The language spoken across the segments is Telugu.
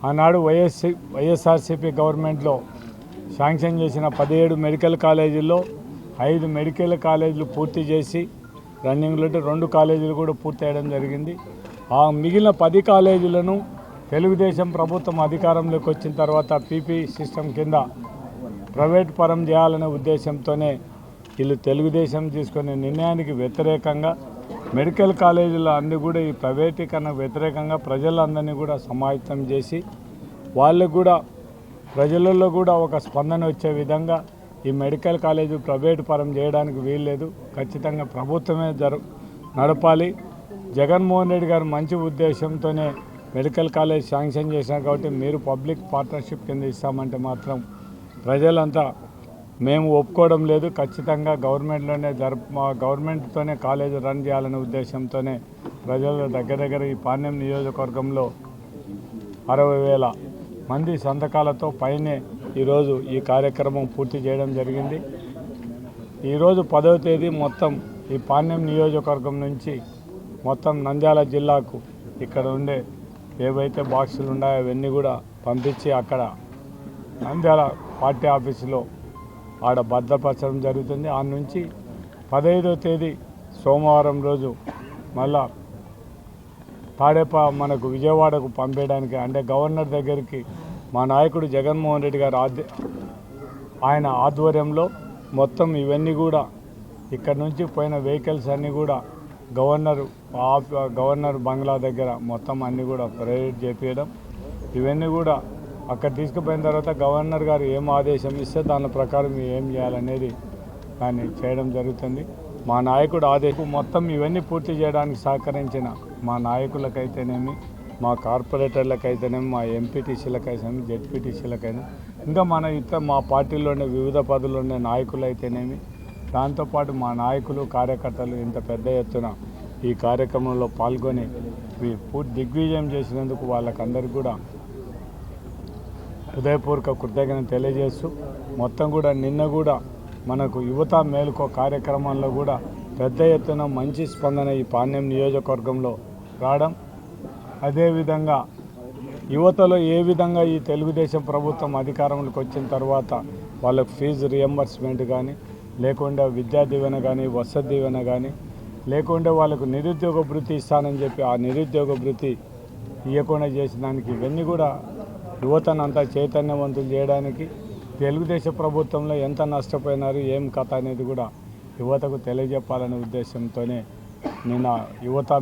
ఆనాడు వైఎస్ఆర్సీపీ గవర్నమెంట్లో శాంక్షన్ చేసిన 17 మెడికల్ కాలేజీల్లో 5 మెడికల్ కాలేజీలు పూర్తి చేసి రన్నింగ్లో 2 కాలేజీలు కూడా పూర్తి చేయడం జరిగింది. ఆ మిగిలిన 10 కాలేజీలను తెలుగుదేశం ప్రభుత్వం అధికారంలోకి వచ్చిన తర్వాత పీపీ సిస్టమ్ కింద ప్రైవేట్ పరం చేయాలనే ఉద్దేశంతోనే వీళ్ళు తెలుగుదేశం తీసుకునే నిర్ణయానికి వ్యతిరేకంగా మెడికల్ కాలేజీలో అన్నీ కూడా ఈ ప్రైవేటీకరణ వ్యతిరేకంగా ప్రజలందరినీ కూడా సమాయత్తం చేసి వాళ్ళకు కూడా ప్రజలలో కూడా ఒక స్పందన వచ్చే విధంగా ఈ మెడికల్ కాలేజీ ప్రైవేటు పరం చేయడానికి వీల్లేదు, ఖచ్చితంగా ప్రభుత్వమే నడపాలి. జగన్మోహన్ రెడ్డి గారు మంచి ఉద్దేశంతోనే మెడికల్ కాలేజ్ శాంక్షన్ చేశారు కాబట్టి మీరు పబ్లిక్ పార్ట్నర్షిప్ కింద ఇస్తామంటే మాత్రం ప్రజలంతా మేము ఒప్పుకోవడం లేదు, ఖచ్చితంగా గవర్నమెంట్తోనే కాలేజీ రన్ చేయాలనే ఉద్దేశంతోనే ప్రజల దగ్గర ఈ పాణ్యం నియోజకవర్గంలో 60,000 మంది సంతకాలతో పైనే ఈరోజు ఈ కార్యక్రమం పూర్తి చేయడం జరిగింది. ఈరోజు 10వ తేదీ మొత్తం ఈ పాణ్యం నియోజకవర్గం నుంచి మొత్తం నంద్యాల జిల్లాకు ఇక్కడ ఉండే ఏవైతే బాక్సులు ఉన్నాయో అవన్నీ కూడా పంపించి అక్కడ నంద్యాల పార్టీ ఆఫీసులో ఆడ భద్రపరచడం జరుగుతుంది. ఆ నుంచి 15వ తేదీ సోమవారం రోజు మళ్ళా మనకు విజయవాడకు పంపేయడానికి అంటే గవర్నర్ దగ్గరికి మా నాయకుడు జగన్మోహన్ రెడ్డి గారు ఆయన ఆధ్వర్యంలో మొత్తం ఇవన్నీ కూడా ఇక్కడ నుంచి పోయిన వెహికల్స్ అన్నీ కూడా గవర్నర్ బంగ్లా దగ్గర మొత్తం అన్నీ కూడా ప్రైవేట్ చేపించడం, ఇవన్నీ కూడా అక్కడ తీసుకుపోయిన తర్వాత గవర్నర్ గారు ఏం ఆదేశం ఇస్తే దాని ప్రకారం ఏం చేయాలనేది దాన్ని చేయడం జరుగుతుంది. మా నాయకుడు ఆదేశం మొత్తం ఇవన్నీ పూర్తి చేయడానికి సహకరించిన మా నాయకులకైతేనేమి, మా కార్పొరేటర్లకైతేనేమి, మా ఎంపీటీసీలకైతేనేమి, జెడ్పీటీసీలకైనా ఇంకా మా పార్టీలోనే వివిధ పదవుల్లో నాయకులైతేనేమి, దాంతోపాటు మా నాయకులు కార్యకర్తలు ఇంత పెద్ద ఎత్తున ఈ కార్యక్రమంలో పాల్గొని దిగ్విజయం చేసినందుకు వాళ్ళకందరికీ కూడా హృదయపూర్వక కృతజ్ఞతలు తెలియజేస్తూ మొత్తం కూడా నిన్న కూడా మనకు యువత మేలుకో కార్యక్రమంలో కూడా పెద్ద ఎత్తున మంచి స్పందన ఈ పాణ్యం నియోజకవర్గంలో రావడం, అదేవిధంగా యువతలో ఏ విధంగా ఈ తెలుగుదేశం ప్రభుత్వం అధికారంలోకి వచ్చిన తర్వాత వాళ్ళకు ఫీజు రియంబర్స్మెంట్ కానీ, లేకుండా విద్యా దీవెన కానీ, వసతి దీవెన కానీ, లేకుంటే వాళ్ళకు నిరుద్యోగ భృతి ఇస్తానని చెప్పి ఆ నిరుద్యోగ భృతి ఇవ్వకుండా చేసిన దానికి ఇవన్నీ కూడా యువతనంతా చైతన్యవంతులు చేయడానికి తెలుగుదేశం ప్రభుత్వంలో ఎంత నష్టపోయినారు ఏం కథ అనేది కూడా యువతకు తెలియజెప్పాలనే ఉద్దేశంతోనే నిన్న యువత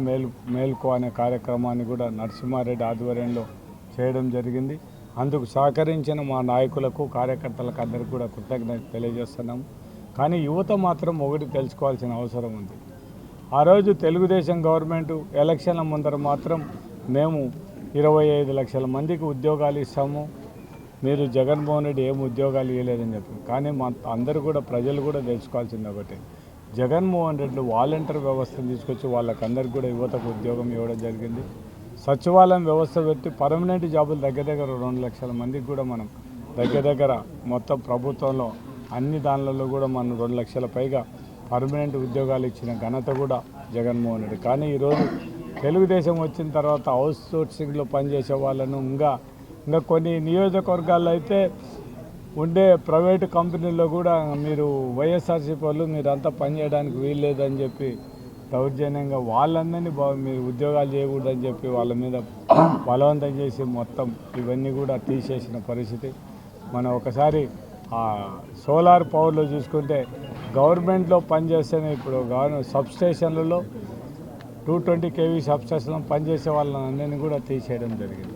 మేల్కో అనే కార్యక్రమాన్ని కూడా నరసింహారెడ్డి ఆధ్వర్యంలో చేయడం జరిగింది. అందుకు సహకరించిన మా నాయకులకు కార్యకర్తలకు అందరికీ కూడా కృతజ్ఞత తెలియజేస్తున్నాము. కానీ యువత మాత్రం ఒకటి తెలుసుకోవాల్సిన అవసరం ఉంది. ఆ రోజు తెలుగుదేశం గవర్నమెంట్ ఎలక్షన్ల ముందర మాత్రం మేము 25 లక్షల మందికి ఉద్యోగాలు ఇస్తాము, మీరు జగన్మోహన్ రెడ్డి ఏం ఉద్యోగాలు ఇవ్వలేదని చెప్పి. కానీ అందరూ కూడా ప్రజలు కూడా తెలుసుకోవాల్సింది ఒకటి, జగన్మోహన్ రెడ్డి వాలంటీర్ వ్యవస్థను తీసుకొచ్చి వాళ్ళకందరికీ కూడా యువతకు ఉద్యోగం ఇవ్వడం జరిగింది. సచివాలయం వ్యవస్థ పెట్టి పర్మనెంట్ జాబులు దగ్గర 2 లక్షల మందికి కూడా మనం దగ్గర మొత్తం ప్రభుత్వంలో అన్ని దానిలలో కూడా మనం 2 లక్షల పైగా పర్మనెంట్ ఉద్యోగాలు ఇచ్చిన ఘనత కూడా జగన్మోహన్ రెడ్డి. కానీ ఈరోజు తెలుగుదేశం వచ్చిన తర్వాత హౌస్ సోర్సింగ్లో పనిచేసే వాళ్ళను ఇంకా కొన్ని నియోజకవర్గాల్లో అయితే ఉండే ప్రైవేటు కంపెనీల్లో కూడా మీరు వైఎస్ఆర్సీపీ వాళ్ళు మీరంతా పనిచేయడానికి వీల్లేదని చెప్పి దౌర్జన్యంగా వాళ్ళందరినీ మీరు ఉద్యోగాలు చేయకూడదని చెప్పి వాళ్ళ మీద బలవంతం చేసి మొత్తం ఇవన్నీ కూడా తీసేసిన పరిస్థితి. మనం ఒకసారి సోలార్ పవర్లో చూసుకుంటే గవర్నమెంట్లో పనిచేస్తేనే ఇప్పుడు సబ్స్టేషన్లలో 220 kV సబ్స్టేషన్లో పనిచేసే వాళ్ళని కూడా తీసేయడం జరిగింది.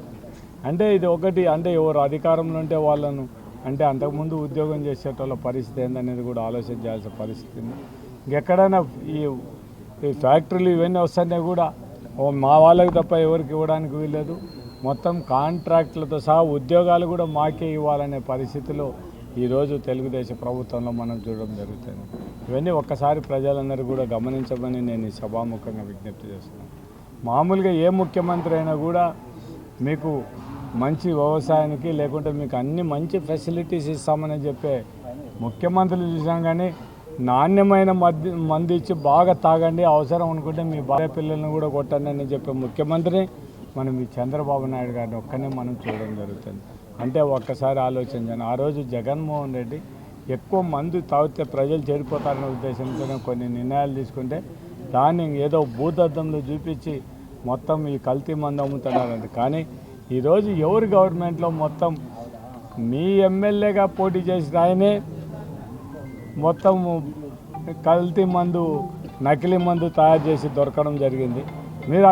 అంటే ఇది ఒకటి, అంటే ఎవరు అధికారంలో ఉంటే వాళ్ళను అంటే అంతకుముందు ఉద్యోగం చేసేటోళ్ళ పరిస్థితి ఏందనేది కూడా ఆలోచన చేయాల్సిన పరిస్థితి ఉంది. ఇంకెక్కడైనా ఈ ఫ్యాక్టరీలు ఇవన్నీ వస్తున్నాయి కూడా మా వాళ్ళకి తప్ప ఎవరికి ఇవ్వడానికి వీల్లేదు, మొత్తం కాంట్రాక్టులతో సహా ఉద్యోగాలు కూడా మాకే ఇవ్వాలనే పరిస్థితిలో ఈరోజు తెలుగుదేశం ప్రభుత్వంలో మనం చూడడం జరుగుతుంది. ఇవన్నీ ఒక్కసారి ప్రజలందరూ కూడా గమనించమని నేను ఈ సభాముఖంగా విజ్ఞప్తి చేస్తున్నాను. మామూలుగా ఏ ముఖ్యమంత్రి అయినా కూడా మీకు మంచి వ్యవసాయానికి లేకుంటే మీకు అన్ని మంచి ఫెసిలిటీస్ ఇస్తామని చెప్పే ముఖ్యమంత్రులు చూసాం. కానీ నాణ్యమైన మందు ఇచ్చి బాగా తాగండి, అవసరం అనుకుంటే మీ భార్య పిల్లల్ని కూడా కొట్టండి అని చెప్పే ముఖ్యమంత్రిని మనం ఈ చంద్రబాబు నాయుడు గారిని ఒక్కనే మనం చూడడం జరుగుతుంది. అంటే ఒక్కసారి ఆలోచించండి, ఆ రోజు జగన్మోహన్ రెడ్డి ఎక్కువ మందు తాగితే ప్రజలు చెడిపోతారనే ఉద్దేశంతో కొన్ని నిర్ణయాలు తీసుకుంటే దాన్ని ఏదో భూతద్దంలో చూపించి మొత్తం ఈ కల్తీ మందు అమ్ముతున్నారండి. కానీ ఈరోజు ఎవరు గవర్నమెంట్లో మొత్తం మీ ఎమ్మెల్యేగా పోటీ చేసిన ఆయనే మొత్తం కల్తీ మందు, నకిలీ మందు తయారు చేసి దొరకడం జరిగింది. మీరు